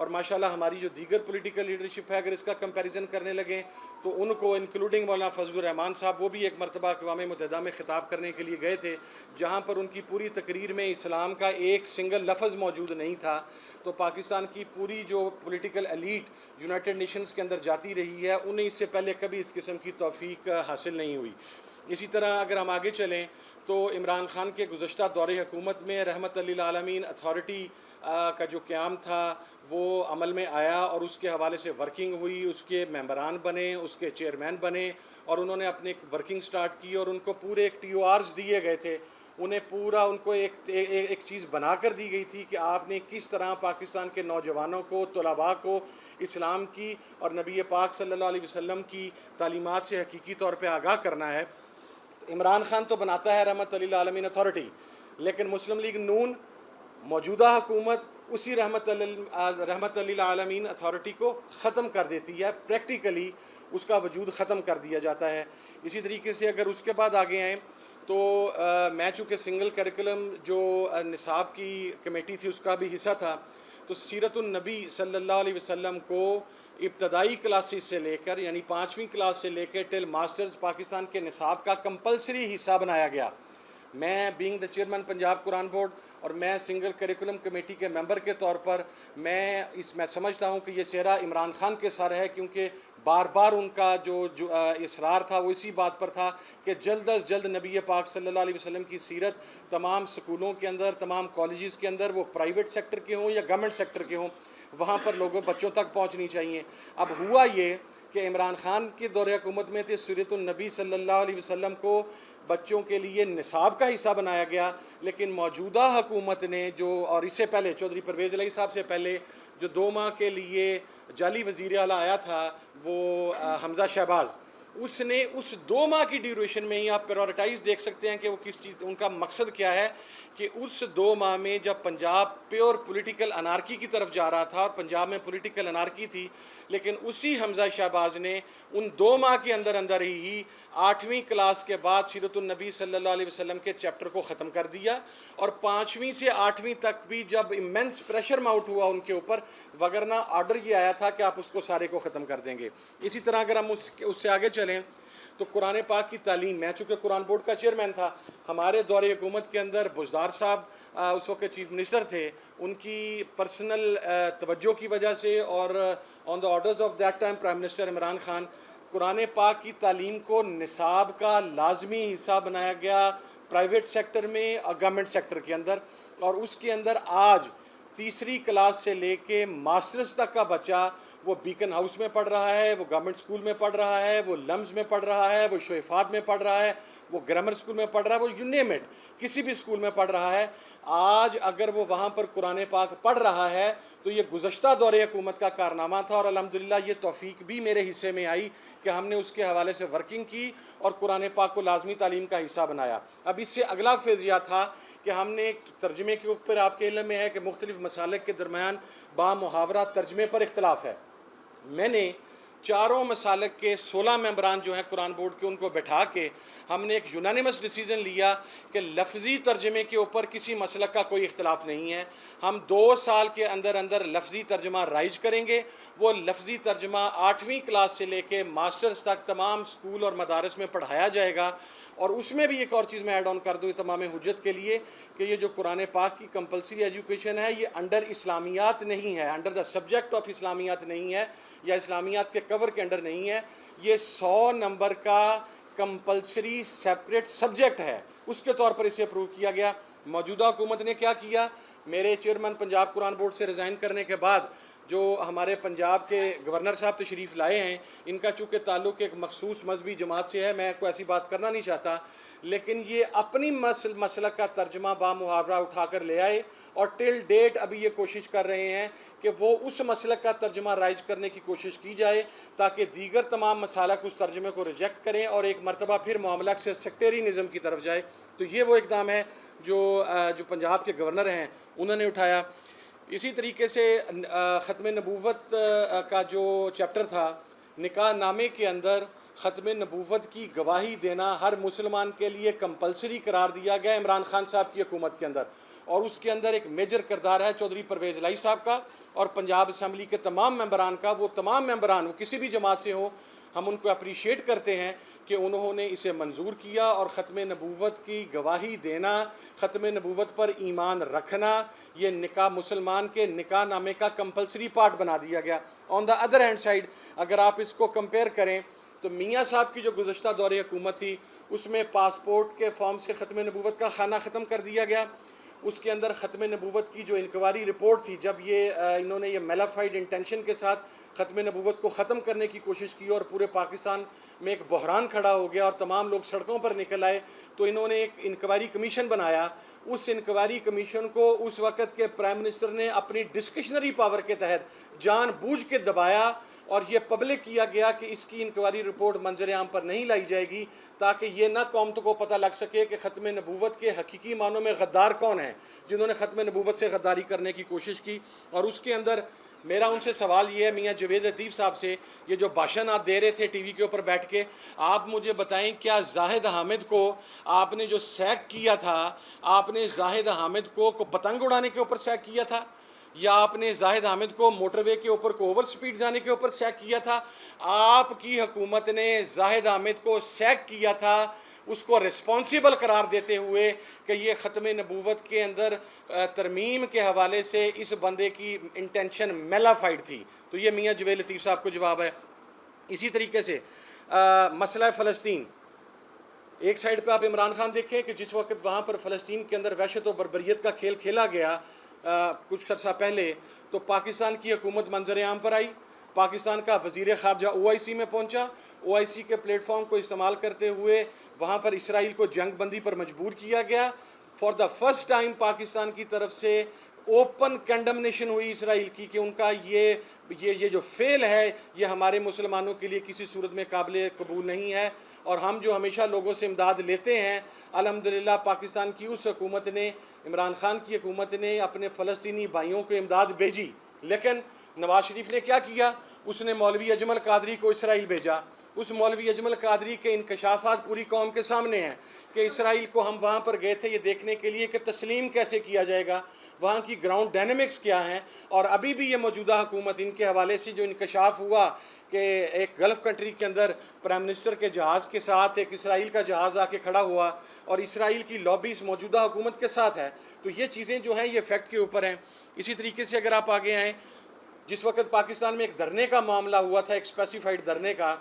اور ماشاءاللہ ہماری جو دیگر پولیٹیکل لیڈرشپ ہے اگر اس کا کمپیریزن کرنے لگیں تو ان کو انکلوڈنگ مولانا فضل الرحمان صاحب وہ بھی ایک مرتبہ اقوام متحدہ میں خطاب کرنے کے لیے گئے تھے جہاں پر ان کی پوری تقریر میں اسلام کا ایک سنگل لفظ موجود نہیں تھا. تو پاکستان کی پوری جو پولیٹیکل ایلیٹ یونائٹڈ نیشنز کے اندر جاتی رہی ہے انہیں اس سے پہلے کبھی اس قسم کی توفیق حاصل نہیں ہوئی. اسی طرح اگر ہم آگے چلیں تو عمران خان کے گزشتہ دور حکومت میں رحمت للعالمین اتھارٹی کا جو قیام تھا وہ عمل میں آیا اور اس کے حوالے سے ورکنگ ہوئی, اس کے ممبران بنے, اس کے چیئرمین بنے اور انہوں نے اپنے ورکنگ سٹارٹ کی اور ان کو پورے ایک TORs دیے گئے تھے. انہیں پورا ان کو ایک چیز بنا کر دی گئی تھی کہ آپ نے کس طرح پاکستان کے نوجوانوں کو, طلباء کو اسلام کی اور نبی پاک صلی اللہ علیہ وسلم کی تعلیمات سے حقیقی طور پہ آگاہ کرنا ہے. عمران خان تو بناتا ہے رحمت للعالمین اتھارٹی, لیکن مسلم لیگ نون موجودہ حکومت اسی رحمت للعالمین اتھارٹی کو ختم کر دیتی ہے, پریکٹیکلی اس کا وجود ختم کر دیا جاتا ہے. اسی طریقے سے اگر اس کے بعد آگے آئیں تو میں چونکہ سنگل کریکولم جو نصاب کی کمیٹی تھی اس کا بھی حصہ تھا, تو سیرت النبی صلی اللہ علیہ وسلم کو ابتدائی کلاسز سے لے کر یعنی 5ویں کلاس سے لے کے ٹل ماسٹرز پاکستان کے نصاب کا کمپلسری حصہ بنایا گیا. میں being the chairman Punjab Quran board اور میں سنگل کریکولم کمیٹی کے ممبر کے طور پر میں سمجھتا ہوں کہ یہ سہرا عمران خان کے سر ہے, کیونکہ بار بار ان کا جو اصرار تھا وہ اسی بات پر تھا کہ جلد از جلد نبی پاک صلی اللہ علیہ وسلم کی سیرت تمام سکولوں کے اندر, تمام کالجز کے اندر, وہ پرائیویٹ سیکٹر کے ہوں یا گورنمنٹ سیکٹر کے ہوں, وہاں پر لوگوں بچوں تک پہنچنی چاہیے. اب ہوا یہ کہ عمران خان کے دور حکومت میں تھے سیرت النبی صلی اللہ علیہ وسلم کو بچوں کے لیے نصاب کا حصہ بنایا گیا, لیکن موجودہ حکومت نے جو, اور اس سے پہلے چودھری پرویز الہی صاحب سے پہلے جو 2 ماہ کے لیے جعلی وزیر اعلیٰ آیا تھا وہ حمزہ شہباز, اس نے اس 2 ماہ کی ڈیوریشن میں ہی آپ پریورٹائز دیکھ سکتے ہیں کہ وہ کس چیز, ان کا مقصد کیا ہے کہ اس 2 ماہ میں جب پنجاب پیور پولیٹیکل انارکی کی طرف جا رہا تھا اور پنجاب میں پولیٹیکل انارکی تھی, لیکن اسی حمزہ شہباز نے ان 2 ماہ کے اندر اندر ہی 8ویں کلاس کے بعد سیرت النبی صلی اللہ علیہ وسلم کے چیپٹر کو ختم کر دیا, اور 5ویں سے 8ویں تک بھی جب امینس پریشر ماؤنٹ ہوا ان کے اوپر, وگرنہ آرڈر یہ آیا تھا کہ آپ اس کو سارے کو ختم کر دیں گے. اسی طرح اگر ہم اس سے آگے چلیں تو قرآن پاک کی تعلیم, میں چونکہ قرآن بورڈ کا چیئرمین تھا, ہمارے دور حکومت کے اندر بزدار صاحب اس وقت چیف منسٹر تھے, ان کی پرسنل توجہ کی وجہ سے اور on the orders of that time prime minister Imran Khan, قرآن پاک کی تعلیم کو نصاب کا لازمی حصہ بنایا گیا پرائیویٹ سیکٹر میں اور گورنمنٹ سیکٹر کے اندر, اور اس کے اندر آج 3ری کلاس سے لے کے ماسٹرز تک کا بچہ وہ بیکن ہاؤس میں پڑھ رہا ہے, وہ گورنمنٹ اسکول میں پڑھ رہا ہے, وہ لمز میں پڑھ رہا ہے, وہ شویفات میں پڑھ رہا ہے, وہ گرامر اسکول میں پڑھ رہا ہے, وہ یو نیم اٹ کسی بھی اسکول میں پڑھ رہا ہے. آج اگر وہ وہاں پر قرآن پاک پڑھ رہا ہے تو یہ گزشتہ دور حکومت کا کارنامہ تھا, اور الحمدللہ یہ توفیق بھی میرے حصے میں آئی کہ ہم نے اس کے حوالے سے ورکنگ کی اور قرآن پاک کو لازمی تعلیم کا حصہ بنایا. اب اس سے اگلا فیض یہ تھا کہ ہم نے ترجمے کے اوپر, آپ کے علم میں ہے کہ مختلف مسالک کے درمیان با محاورہ ترجمے پر اختلاف ہے. میں نے 4 مسالک کے 16 ممبران جو ہیں قرآن بورڈ کے, ان کو بٹھا کے ہم نے ایک یونانیمس ڈیسیژن لیا کہ لفظی ترجمے کے اوپر کسی مسلک کا کوئی اختلاف نہیں ہے, ہم 2 سال کے اندر اندر لفظی ترجمہ رائج کریں گے. وہ لفظی ترجمہ 8ویں کلاس سے لے کے ماسٹرز تک تمام اسکول اور مدارس میں پڑھایا جائے گا. اور اس میں بھی ایک اور چیز میں ایڈ آن کر دوں تمام حجت کے لیے کہ یہ جو قرآن پاک کی کمپلسری ایجوکیشن ہے یہ انڈر اسلامیات نہیں ہے, انڈر دا سبجیکٹ آف اسلامیات نہیں ہے, یا اسلامیات کے کور کے انڈر نہیں ہے. یہ 100 نمبر کا کمپلسری سیپریٹ سبجیکٹ ہے, اس کے طور پر اسے اپروو کیا گیا. موجودہ حکومت نے کیا کیا, میرے چیئرمین پنجاب قرآن بورڈ سے ریزائن کرنے کے بعد جو ہمارے پنجاب کے گورنر صاحب تشریف لائے ہیں, ان کا چونکہ تعلق ایک مخصوص مذہبی جماعت سے ہے, میں کوئی ایسی بات کرنا نہیں چاہتا, لیکن یہ اپنی مسلک کا ترجمہ با محاورہ اٹھا کر لے آئے, اور ٹل ڈیٹ ابھی یہ کوشش کر رہے ہیں کہ وہ اس مسلک کا ترجمہ رائج کرنے کی کوشش کی جائے تاکہ دیگر تمام مسالک اس ترجمے کو ریجیکٹ کریں اور ایک مرتبہ پھر معاملہ سے سیکٹیرینزم کی طرف جائے. تو یہ وہ اقدام ہے جو پنجاب کے گورنر ہیں انہوں نے اٹھایا. اسی طریقے سے ختم نبوت کا جو چیپٹر تھا, نکاح نامے کے اندر ختم نبوت کی گواہی دینا ہر مسلمان کے لیے کمپلسری قرار دیا گیا عمران خان صاحب کی حکومت کے اندر، اور اس کے اندر ایک میجر کردار ہے چودھری پرویز الہی صاحب کا اور پنجاب اسمبلی کے تمام ممبران کا۔ وہ تمام ممبران، وہ کسی بھی جماعت سے ہوں، ہم ان کو اپریشیٹ کرتے ہیں کہ انہوں نے اسے منظور کیا، اور ختم نبوت کی گواہی دینا، ختم نبوت پر ایمان رکھنا، یہ نکاح مسلمان کے نکاح نامے کا کمپلسری پارٹ بنا دیا گیا۔ آن دا ادر ہینڈ سائڈ اگر آپ اس کو کمپیئر کریں تو میاں صاحب کی جو گزشتہ دور حکومت تھی اس میں پاسپورٹ کے فارم سے ختم نبوت کا خانہ ختم کر دیا گیا۔ اس کے اندر ختم نبوت کی جو انکوائری رپورٹ تھی، جب انہوں نے یہ میلافائڈ انٹینشن کے ساتھ ختم نبوت کو ختم کرنے کی کوشش کی اور پورے پاکستان میں ایک بحران کھڑا ہو گیا اور تمام لوگ سڑکوں پر نکل آئے، تو انہوں نے ایک انکوائری کمیشن بنایا۔ اس انکوائری کمیشن کو اس وقت کے پرائم منسٹر نے اپنی ڈسکشنری پاور کے تحت جان بوجھ کے دبایا، اور یہ پبلک کیا گیا کہ اس کی انکوائری رپورٹ منظر عام پر نہیں لائی جائے گی، تاکہ یہ نہ قوم کو پتہ لگ سکے کہ ختم نبوت کے حقیقی معنوں میں غدار کون ہیں جنہوں نے ختم نبوت سے غداری کرنے کی کوشش کی۔ اور اس کے اندر میرا ان سے سوال یہ ہے، میاں جوید لطیف صاحب سے، یہ جو بھاشن آپ دے رہے تھے ٹی وی کے اوپر بیٹھ کے، آپ مجھے بتائیں کیا زاہد حامد کو آپ نے جو سیک کیا تھا، آپ نے زاہد حامد کو پتنگ اڑانے کے اوپر سیک کیا تھا، یا آپ نے زاہد حامد کو موٹر وے کے اوپر کو اوور سپیڈ جانے کے اوپر سیک کیا تھا؟ آپ کی حکومت نے زاہد حامد کو سیک کیا تھا، اس کو ریسپانسیبل قرار دیتے ہوئے کہ یہ ختم نبوت کے اندر ترمیم کے حوالے سے اس بندے کی انٹینشن میلافائڈ تھی۔ تو یہ میاں جوید لطیف صاحب کو جواب ہے۔ اسی طریقے سے مسئلہ فلسطین، ایک سائیڈ پہ آپ عمران خان دیکھیں کہ جس وقت وہاں پر فلسطین کے اندر وحشت و بربریت کا کھیل کھیلا گیا کچھ عرصہ پہلے، تو پاکستان کی حکومت منظر عام پر آئی، پاکستان کا وزیر خارجہ OIC میں پہنچا، OIC کے پلیٹ فارم کو استعمال کرتے ہوئے وہاں پر اسرائیل کو جنگ بندی پر مجبور کیا گیا۔ For the first time Pakistan کی طرف سے اوپن کنڈمنیشن ہوئی اسرائیل کی کہ ان کا یہ جو فعل ہے یہ ہمارے مسلمانوں کے لیے کسی صورت میں قابل قبول نہیں ہے، اور ہم جو ہمیشہ لوگوں سے امداد لیتے ہیں، الحمدللہ پاکستان کی اس حکومت نے، عمران خان کی حکومت نے اپنے فلسطینی بھائیوں کو امداد بھیجی۔ لیکن نواز شریف نے کیا کیا؟ اس نے مولوی اجمل قادری کو اسرائیل بھیجا۔ اس مولوی اجمل قادری کے انکشافات پوری قوم کے سامنے ہیں کہ اسرائیل کو ہم وہاں پر گئے تھے یہ دیکھنے کے لیے کہ تسلیم کیسے کیا جائے گا، وہاں کی گراؤنڈ ڈائنامکس کیا ہیں، اور ابھی بھی یہ موجودہ حکومت ان کے حوالے سے جو انکشاف ہوا کہ ایک گلف کنٹری کے اندر پرائم منسٹر کے جہاز کے ساتھ ایک اسرائیل کا جہاز آ کے کھڑا ہوا اور اسرائیل کی لابی اس موجودہ حکومت کے ساتھ ہے، تو یہ چیزیں جو ہیں یہ فیکٹ کے اوپر ہیں۔ اسی طریقے سے اگر آپ آگے آئیں، جس وقت پاکستان میں ایک دھرنے کا معاملہ ہوا تھا، ایک اسپیسیفائڈ دھرنے کا،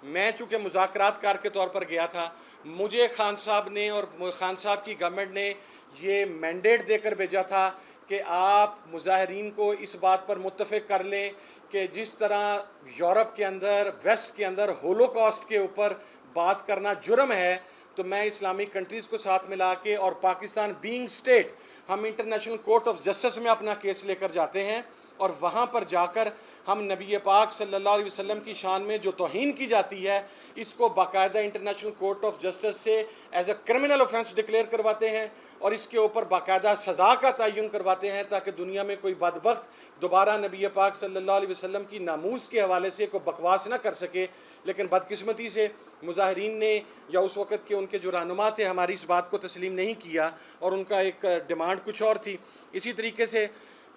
میں چونکہ مذاکرات کار کے طور پر گیا تھا، مجھے خان صاحب نے اور خان صاحب کی گورنمنٹ نے یہ مینڈیٹ دے کر بھیجا تھا کہ آپ مظاہرین کو اس بات پر متفق کر لیں کہ جس طرح یورپ کے اندر، ویسٹ کے اندر ہولوکاسٹ کے اوپر بات کرنا جرم ہے، تو میں اسلامک کنٹریز کو ساتھ ملا کے اور پاکستان بینگ سٹیٹ، ہم انٹرنیشنل کورٹ آف جسٹس میں اپنا کیس لے کر جاتے ہیں، اور وہاں پر جا کر ہم نبی پاک صلی اللہ علیہ وسلم کی شان میں جو توہین کی جاتی ہے اس کو باقاعدہ انٹرنیشنل کورٹ آف جسٹس سے as a criminal offence declare کرواتے ہیں، اور اس کے اوپر باقاعدہ سزا کا تعین کرواتے ہیں تاکہ دنیا میں کوئی بدبخت دوبارہ نبی پاک صلی اللہ علیہ وسلم کی ناموس کے حوالے سے کوئی بکواس نہ کر سکے۔ لیکن بدقسمتی سے مظاہرین نے یا اس وقت کے ان کے جو رہنما تھے ہماری اس بات کو تسلیم نہیں کیا، اور ان کا ایک ڈیمانڈ کچھ اور تھی۔ اسی طریقے سے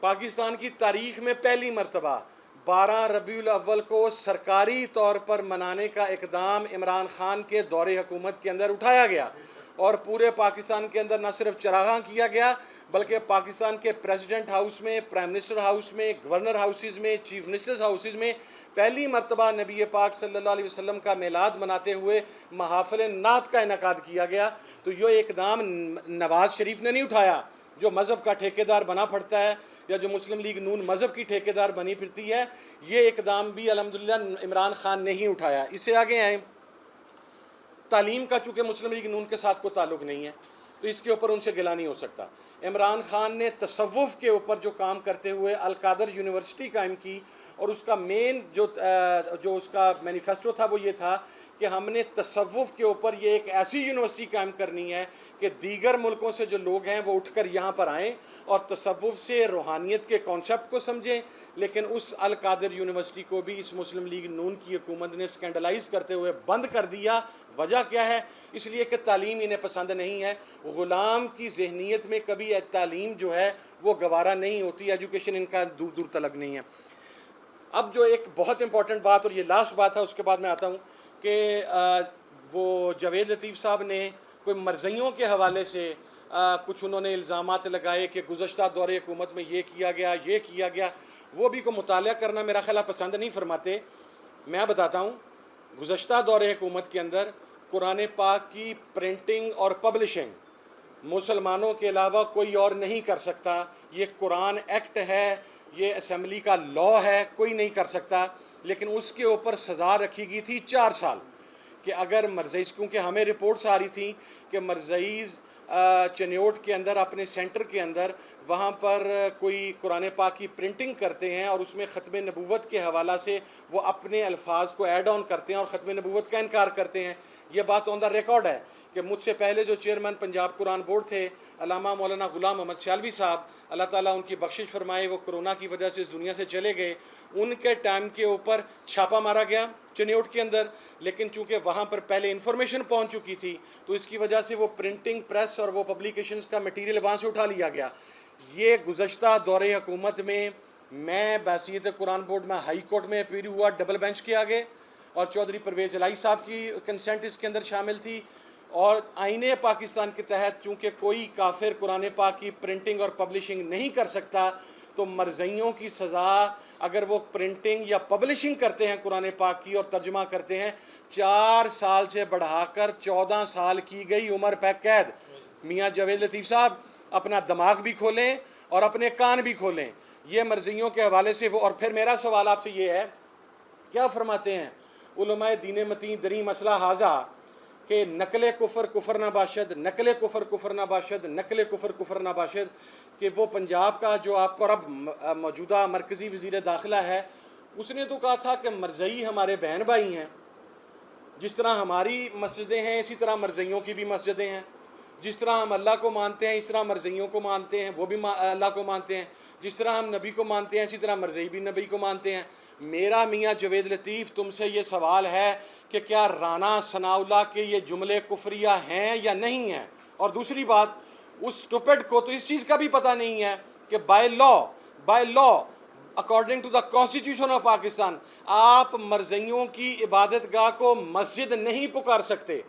پاکستان کی تاریخ میں پہلی مرتبہ 12 ربیع الاول کو سرکاری طور پر منانے کا اقدام عمران خان کے دور حکومت کے اندر اٹھایا گیا، اور پورے پاکستان کے اندر نہ صرف چراغاں کیا گیا بلکہ پاکستان کے پریزیڈنٹ ہاؤس میں، پرائم منسٹر ہاؤس میں، گورنر ہاؤسز میں، چیف منسٹرز ہاؤسز میں پہلی مرتبہ نبی پاک صلی اللہ علیہ وسلم کا میلاد مناتے ہوئے محافل نعت کا انعقاد کیا گیا۔ تو یہ اقدام نواز شریف نے نہیں اٹھایا جو مذہب کا ٹھیکیدار بنا پھرتا ہے، یا جو مسلم لیگ نون مذہب کی ٹھیکیدار بنی پھرتی ہے، یہ اقدام بھی الحمدللہ عمران خان نے ہی اٹھایا۔ اس سے آگے آئیں، تعلیم کا چونکہ مسلم لیگ نون کے ساتھ کوئی تعلق نہیں ہے تو اس کے اوپر ان سے گلا نہیں ہو سکتا۔ عمران خان نے تصوف کے اوپر جو کام کرتے ہوئے القادر یونیورسٹی قائم کی، اور اس کا مین جو اس کا مینیفیسٹو تھا وہ یہ تھا کہ ہم نے تصوف کے اوپر یہ ایک ایسی یونیورسٹی قائم کرنی ہے کہ دیگر ملکوں سے جو لوگ ہیں وہ اٹھ کر یہاں پر آئیں اور تصوف سے روحانیت کے کانسیپٹ کو سمجھیں، لیکن اس القادر یونیورسٹی کو بھی اس مسلم لیگ نون کی حکومت نے اسکینڈلائز کرتے ہوئے بند کر دیا۔ وجہ کیا ہے؟ اس لیے کہ تعلیم انہیں پسند نہیں ہے۔ غلام کی ذہنیت میں کبھی تعلیم جو ہے وہ گوارا نہیں ہوتی، ایجوکیشن ان کا دور دور تلک نہیں ہے۔ اب جو ایک بہت امپورٹنٹ بات، اور یہ لاسٹ بات ہے، اس کے بعد میں آتا ہوں کہ وہ جاوید لطیف صاحب نے کوئی مرزیوں کے حوالے سے کچھ انہوں نے الزامات لگائے کہ گزشتہ دور حکومت میں یہ کیا گیا، وہ بھی کو مطالعہ کرنا میرا خیال پسند نہیں فرماتے۔ میں بتاتا ہوں، گزشتہ دور حکومت کے اندر قرآن پاک کی پرنٹنگ اور پبلشنگ مسلمانوں کے علاوہ کوئی اور نہیں کر سکتا۔ یہ قرآن ایکٹ ہے، یہ اسمبلی کا لا ہے، کوئی نہیں کر سکتا۔ لیکن اس کے اوپر سزا رکھی گئی تھی 4 سال کہ اگر مرزیز، کیونکہ ہمیں رپورٹس آ رہی تھیں کہ مرزیز چنیوٹ کے اندر اپنے سینٹر کے اندر وہاں پر کوئی قرآن پاک کی پرنٹنگ کرتے ہیں اور اس میں ختم نبوت کے حوالہ سے وہ اپنے الفاظ کو ایڈ آن کرتے ہیں اور ختم نبوت کا انکار کرتے ہیں۔ یہ بات آن دا ریکارڈ ہے کہ مجھ سے پہلے جو چیئرمین پنجاب قرآن بورڈ تھے علامہ مولانا غلام محمد سیالوی صاحب، اللہ تعالیٰ ان کی بخشش فرمائے، وہ کرونا کی وجہ سے اس دنیا سے چلے گئے، ان کے ٹائم کے اوپر چھاپا مارا گیا چنیوٹ کے اندر، لیکن چونکہ وہاں پر پہلے انفارمیشن پہنچ چکی تھی تو اس کی وجہ سے وہ پرنٹنگ پریس اور وہ پبلیکیشنز کا میٹیریل وہاں سے اٹھا لیا گیا۔ یہ گزشتہ دور حکومت میں بحیثیت قرآن بورڈ میں ہائی کورٹ میں اپیل ہوا، ڈبل بینچ کے آگے، اور چودھری پرویز الہی صاحب کی کنسنٹ اس کے اندر شامل تھی، اور آئین پاکستان کے تحت چونکہ کوئی کافر قرآن پاک کی پرنٹنگ اور پبلشنگ نہیں کر سکتا، تو مرزیوں کی سزا اگر وہ پرنٹنگ یا پبلشنگ کرتے ہیں قرآن پاک کی اور ترجمہ کرتے ہیں، 4 سال سے بڑھا کر 14 سال کی گئی عمر قید۔ میاں جاوید لطیف صاحب اپنا دماغ بھی کھولیں اور اپنے کان بھی کھولیں، یہ مرزیوں کے حوالے سے وہ۔ اور پھر میرا سوال آپ سے یہ ہے، کیا فرماتے ہیں علماء دین متین دری مسئلہ حاضہ کہ نقل کفر کفر نہ باشد، نقل کفر کفر نہ باشد، نقل کفر کفر نہ باشد، کہ وہ پنجاب کا جو آپ کو اب موجودہ مرکزی وزیر داخلہ ہے، اس نے تو کہا تھا کہ مرزئی ہمارے بہن بھائی ہیں، جس طرح ہماری مسجدیں ہیں اسی طرح مرزیوں کی بھی مسجدیں ہیں، جس طرح ہم اللہ کو مانتے ہیں اس طرح مرزیوں کو مانتے ہیں، وہ بھی اللہ کو مانتے ہیں، جس طرح ہم نبی کو مانتے ہیں اسی طرح مرزئی بھی نبی کو مانتے ہیں۔ میرا میاں جاوید لطیف تم سے یہ سوال ہے کہ کیا رانا ثناء اللہ کے یہ جملے کفریہ ہیں یا نہیں ہیں؟ اور دوسری بات، اس سٹوپڈ کو تو اس چیز کا بھی پتہ نہیں ہے کہ by law according to the constitution of Pakistan آپ مرزیوں کی عبادت گاہ کو مسجد نہیں پکار سکتے،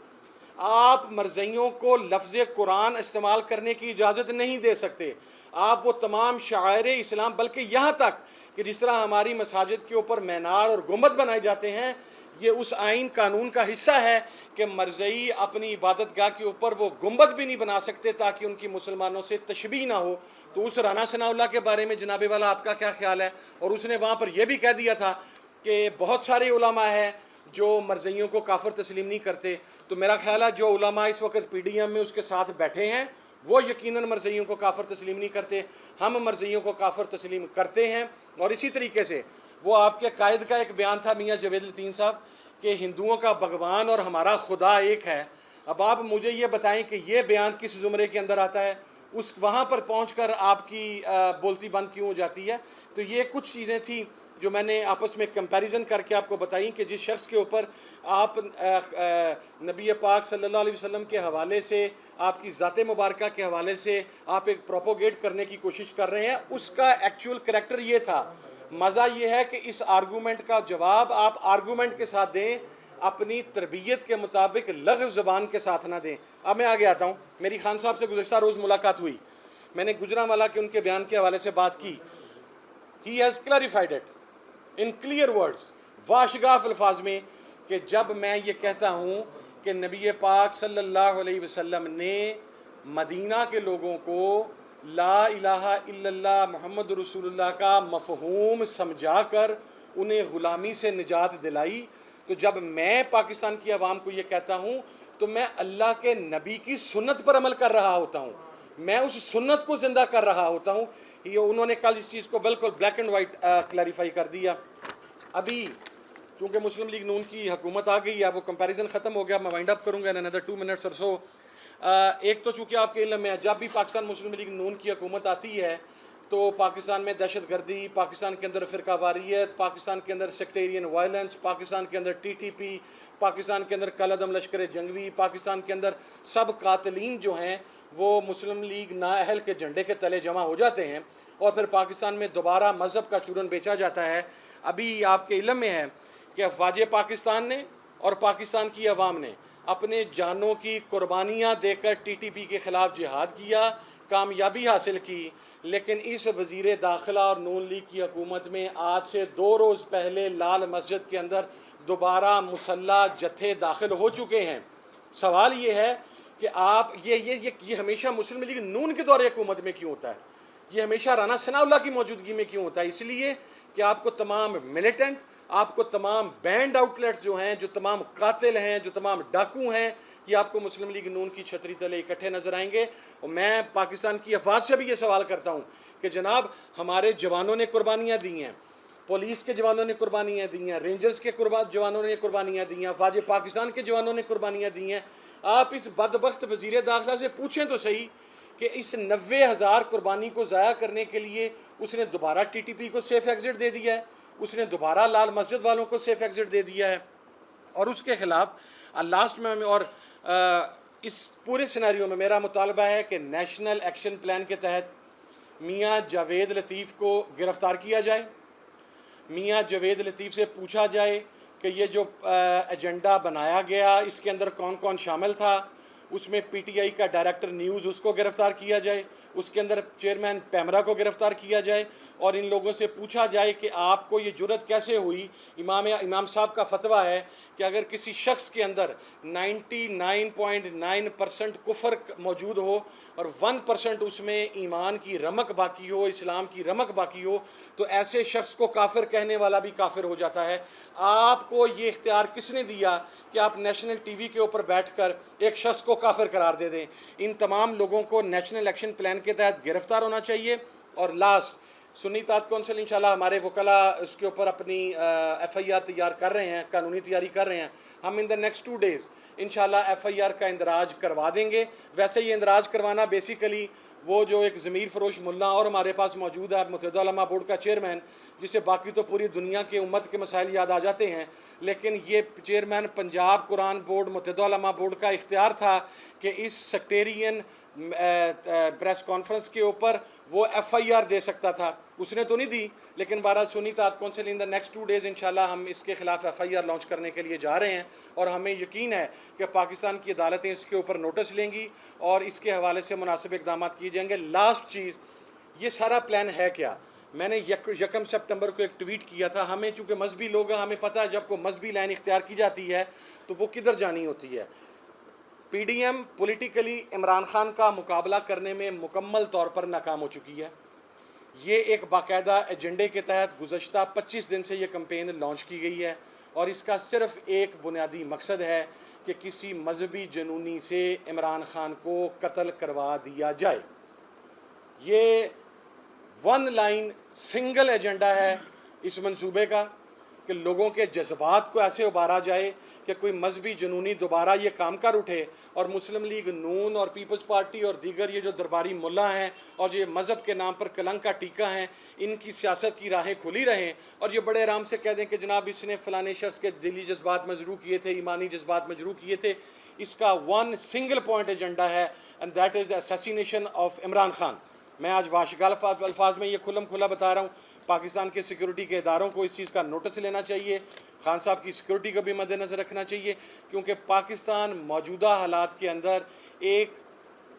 آپ مرزیوں کو لفظ قرآن استعمال کرنے کی اجازت نہیں دے سکتے، آپ وہ تمام شعائر اسلام، بلکہ یہاں تک کہ جس طرح ہماری مساجد کے اوپر مینار اور گنبد بنائے جاتے ہیں، یہ اس آئین قانون کا حصہ ہے کہ مرزئی اپنی عبادت گاہ کے اوپر وہ گنبد بھی نہیں بنا سکتے تاکہ ان کی مسلمانوں سے تشبیہ نہ ہو۔ تو اس رانا ثناء اللہ کے بارے میں جناب والا آپ کا کیا خیال ہے؟ اور اس نے وہاں پر یہ بھی کہہ دیا تھا کہ بہت سارے علماء ہیں جو مرزیوں کو کافر تسلیم نہیں کرتے۔ تو میرا خیال ہے جو علماء اس وقت پی ڈی ایم میں اس کے ساتھ بیٹھے ہیں وہ یقیناً مرزیوں کو کافر تسلیم نہیں کرتے، ہم مرزیوں کو کافر تسلیم کرتے ہیں۔ اور اسی طریقے سے وہ آپ کے قائد کا ایک بیان تھا میاں جاوید لطیف صاحب کہ ہندوؤں کا بھگوان اور ہمارا خدا ایک ہے۔ اب آپ مجھے یہ بتائیں کہ یہ بیان کس زمرے کے اندر آتا ہے؟ اس وہاں پر پہنچ کر آپ کی بولتی بند کیوں ہو جاتی ہے؟ تو یہ کچھ چیزیں تھیں جو میں نے آپس میں کمپیریزن کر کے آپ کو بتائیں کہ جس شخص کے اوپر آپ نبی پاک صلی اللہ علیہ وسلم کے حوالے سے، آپ کی ذات مبارکہ کے حوالے سے آپ ایک پروپوگیٹ کرنے کی کوشش کر رہے ہیں، اس کا ایکچول کریکٹر یہ تھا۔ مزہ یہ ہے کہ اس آرگومنٹ کا جواب آپ آرگومنٹ کے ساتھ دیں، اپنی تربیت کے مطابق لغو زبان کے ساتھ نہ دیں۔ اب میں آگے آتا ہوں۔ میری خان صاحب سے گزشتہ روز ملاقات ہوئی، میں نے گجرانوالہ کے ان کے بیان کے حوالے سے بات کی۔ He has clarified it in clear words، واشگاف الفاظ میں، کہ جب میں یہ کہتا ہوں کہ نبی پاک صلی اللہ علیہ وسلم نے مدینہ کے لوگوں کو لا الہ الا اللہ محمد رسول اللہ کا مفہوم سمجھا کر انہیں غلامی سے نجات دلائی، تو جب میں پاکستان کی عوام کو یہ کہتا ہوں تو میں اللہ کے نبی کی سنت پر عمل کر رہا ہوتا ہوں، میں اس سنت کو زندہ کر رہا ہوتا ہوں۔ یہ انہوں نے کل اس چیز کو بالکل بلیک اینڈ وائٹ کلیریفائی کر دیا۔ ابھی چونکہ مسلم لیگ نون کی حکومت آ گئی ہے، وہ کمپیریزن ختم ہو گیا، میں وائنڈ اپ کروں گا in another 2 minutes or so۔ ایک تو چونکہ آپ کے علم میں جب بھی پاکستان مسلم لیگ نون کی حکومت آتی ہے تو پاکستان میں دہشت گردی، پاکستان کے اندر فرقہ واریت، پاکستان کے اندر سیکٹیرین وائلنس، پاکستان کے اندر ٹی ٹی پی، پاکستان کے اندر کالعدم لشکر جنگوی، پاکستان کے اندر سب قاتلین جو ہیں وہ مسلم لیگ نااہل کے جھنڈے کے تلے جمع ہو جاتے ہیں، اور پھر پاکستان میں دوبارہ مذہب کا چورن بیچا جاتا ہے۔ ابھی آپ کے علم میں ہے کہ افواج پاکستان نے اور پاکستان کی عوام نے اپنے جانوں کی قربانیاں دے کر ٹی ٹی پی کے خلاف جہاد کیا، کامیابی حاصل کی، لیکن اس وزیر داخلہ اور نون لیگ کی حکومت میں آج سے 2 روز پہلے لال مسجد کے اندر دوبارہ مسلح جتھے داخل ہو چکے ہیں۔ سوال یہ ہے کہ آپ یہ ہمیشہ مسلم لیگ نون کے دور حکومت میں کیوں ہوتا ہے؟ یہ ہمیشہ رانا ثناء اللہ کی موجودگی میں کیوں ہوتا ہے؟ اس لیے کہ آپ کو تمام ملیٹنٹ، آپ کو تمام بینڈ آؤٹلیٹس جو ہیں، جو تمام قاتل ہیں، جو تمام ڈاکو ہیں، یہ آپ کو مسلم لیگ نون کی چھتری تلے اکٹھے نظر آئیں گے۔ اور میں پاکستان کی افواج سے بھی یہ سوال کرتا ہوں کہ جناب ہمارے جوانوں نے قربانیاں دی ہیں، پولیس کے جوانوں نے قربانیاں دی ہیں، رینجرز کے جوانوں نے قربانیاں دی ہیں، افواج پاکستان کے جوانوں نے قربانیاں دی ہیں۔ آپ اس بدبخت وزیر داخلہ سے پوچھیں تو صحیح کہ اس 90,000 قربانی کو ضائع کرنے کے لیے اس نے دوبارہ ٹی ٹی پی کو سیف ایگزٹ دے دیا ہے، اس نے دوبارہ لال مسجد والوں کو سیف ایگزٹ دے دیا ہے، اور اس کے خلاف لاسٹ میں اور اس پورے سیناریو میں میرا مطالبہ ہے کہ نیشنل ایکشن پلان کے تحت میاں جاوید لطیف کو گرفتار کیا جائے۔ میاں جاوید لطیف سے پوچھا جائے کہ یہ جو ایجنڈا بنایا گیا اس کے اندر کون کون شامل تھا۔ اس میں پی ٹی آئی کا ڈائریکٹر نیوز اس کو گرفتار کیا جائے، اس کے اندر چیئرمین پیمرا کو گرفتار کیا جائے، اور ان لوگوں سے پوچھا جائے کہ آپ کو یہ جرت کیسے ہوئی۔ امام صاحب کا فتویٰ ہے کہ اگر کسی شخص کے اندر 99.9% کفر موجود ہو اور 1% اس میں ایمان کی رمق باقی ہو، اسلام کی رمق باقی ہو، تو ایسے شخص کو کافر کہنے والا بھی کافر ہو جاتا ہے۔ آپ کو یہ اختیار کس نے دیا کہ آپ نیشنل ٹی وی کے اوپر بیٹھ کر ایک شخص کو کافر قرار دے دیں؟ ان تمام لوگوں کو نیشنل ایکشن پلان کے تحت گرفتار ہونا چاہیے۔ اور لاسٹ، سنی اتحاد کونسل انشاءاللہ ہمارے وکلاء اس کے اوپر اپنی ایف آئی آر تیار کر رہے ہیں، قانونی تیاری کر رہے ہیں۔ ہم ان دا نیکسٹ 2 days انشاءاللہ ایف آئی آر کا اندراج کروا دیں گے۔ ویسے یہ اندراج کروانا بیسیکلی وہ جو ایک ضمیر فروش ملا اور ہمارے پاس موجود ہے متحدہ علماء بورڈ کا چیئرمین، جسے باقی تو پوری دنیا کے امت کے مسائل یاد آ جاتے ہیں، لیکن یہ چیئرمین پنجاب قرآن بورڈ متحدہ علماء بورڈ کا اختیار تھا کہ اس سیکٹیرین پریس کانفرنس کے اوپر وہ ایف آئی آر دے سکتا تھا۔ اس نے تو نہیں دی، لیکن بہرحال سنی اتحاد council in the next 2 days انشاءاللہ ہم اس کے خلاف ایف آئی آر لانچ کرنے کے لیے جا رہے ہیں، اور ہمیں یقین ہے کہ پاکستان کی عدالتیں اس کے اوپر نوٹس لیں گی اور اس کے حوالے سے مناسب اقدامات کیے جائیں گے۔ لاسٹ چیز، یہ سارا پلان ہے کیا؟ میں نے 1 سپٹمبر کو ایک ٹویٹ کیا تھا۔ ہمیں چونکہ مذہبی لوگ ہیں، ہمیں پتہ ہے جب کوئی مذہبی لائن اختیار کی جاتی ہے تو وہ کدھر جانی ہوتی ہے۔ P D M politically Imran Khan کا مقابلہ کرنے میں مکمل طور پر ناکام ہو چکی ہے۔ یہ ایک باقاعدہ ایجنڈے کے تحت گزشتہ 25 دن سے یہ کمپین لانچ کی گئی ہے، اور اس کا صرف ایک بنیادی مقصد ہے کہ کسی مذہبی جنونی سے عمران خان کو قتل کروا دیا جائے۔ یہ 1 لائن سنگل ایجنڈا ہے اس منصوبے کا کہ لوگوں کے جذبات کو ایسے ابھارا جائے کہ کوئی مذہبی جنونی دوبارہ یہ کام کر اٹھے، اور مسلم لیگ نون اور پیپلز پارٹی اور دیگر یہ جو درباری ملا ہیں اور جو یہ مذہب کے نام پر کلنک کا ٹیکہ ہیں، ان کی سیاست کی راہیں کھلی رہیں، اور یہ بڑے آرام سے کہہ دیں کہ جناب اس نے فلانے شخص کے دلی جذبات مجروح کیے تھے، ایمانی جذبات مجروح کیے تھے۔ اس کا 1 سنگل پوائنٹ ایجنڈا ہے، and that is the assassination of Imran Khan. میں آج واشگال الفاظ میں یہ کھلم کھلا بتا رہا ہوں، پاکستان کے سیکیورٹی کے اداروں کو اس چیز کا نوٹس لینا چاہیے، خان صاحب کی سیکیورٹی کو بھی مد نظر رکھنا چاہیے، کیونکہ پاکستان موجودہ حالات کے اندر ایک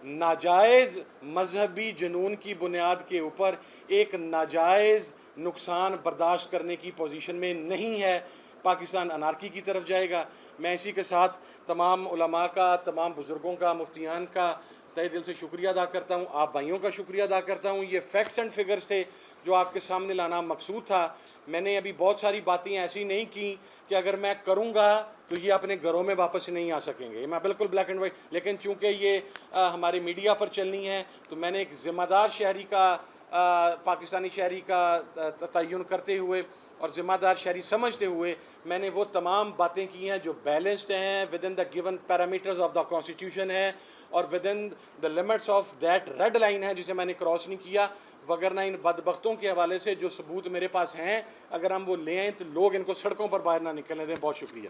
ناجائز مذہبی جنون کی بنیاد کے اوپر ایک ناجائز نقصان برداشت کرنے کی پوزیشن میں نہیں ہے۔ پاکستان انارکی کی طرف جائے گا۔ میں اسی کے ساتھ تمام علماء کا، تمام بزرگوں کا، مفتیان کا تہہ دل سے شکریہ ادا کرتا ہوں، آپ بھائیوں کا شکریہ ادا کرتا ہوں۔ یہ فیکٹس اینڈ فگرز تھے جو آپ کے سامنے لانا مقصود تھا۔ میں نے ابھی بہت ساری باتیں ایسی نہیں کی کہ اگر میں کروں گا تو یہ اپنے گھروں میں واپس نہیں آ سکیں گے، میں بالکل بلیک اینڈ وائٹ، لیکن چونکہ یہ ہمارے میڈیا پر چلنی ہے تو میں نے ایک ذمہ دار شہری کا پاکستانی شہری کا تعین کرتے ہوئے اور ذمہ دار شہری سمجھتے ہوئے میں نے وہ تمام باتیں کی ہیں جو بیلنسڈ ہیں within the given parameters of the constitution ہے اور within the limits of that red line ہے جسے میں نے کراس نہیں کیا. وگرنہ ان بدبختوں کے حوالے سے جو ثبوت میرے پاس ہیں اگر ہم وہ لے آئیں تو لوگ ان کو سڑکوں پر باہر نہ نکلنے دیں. بہت شکریہ.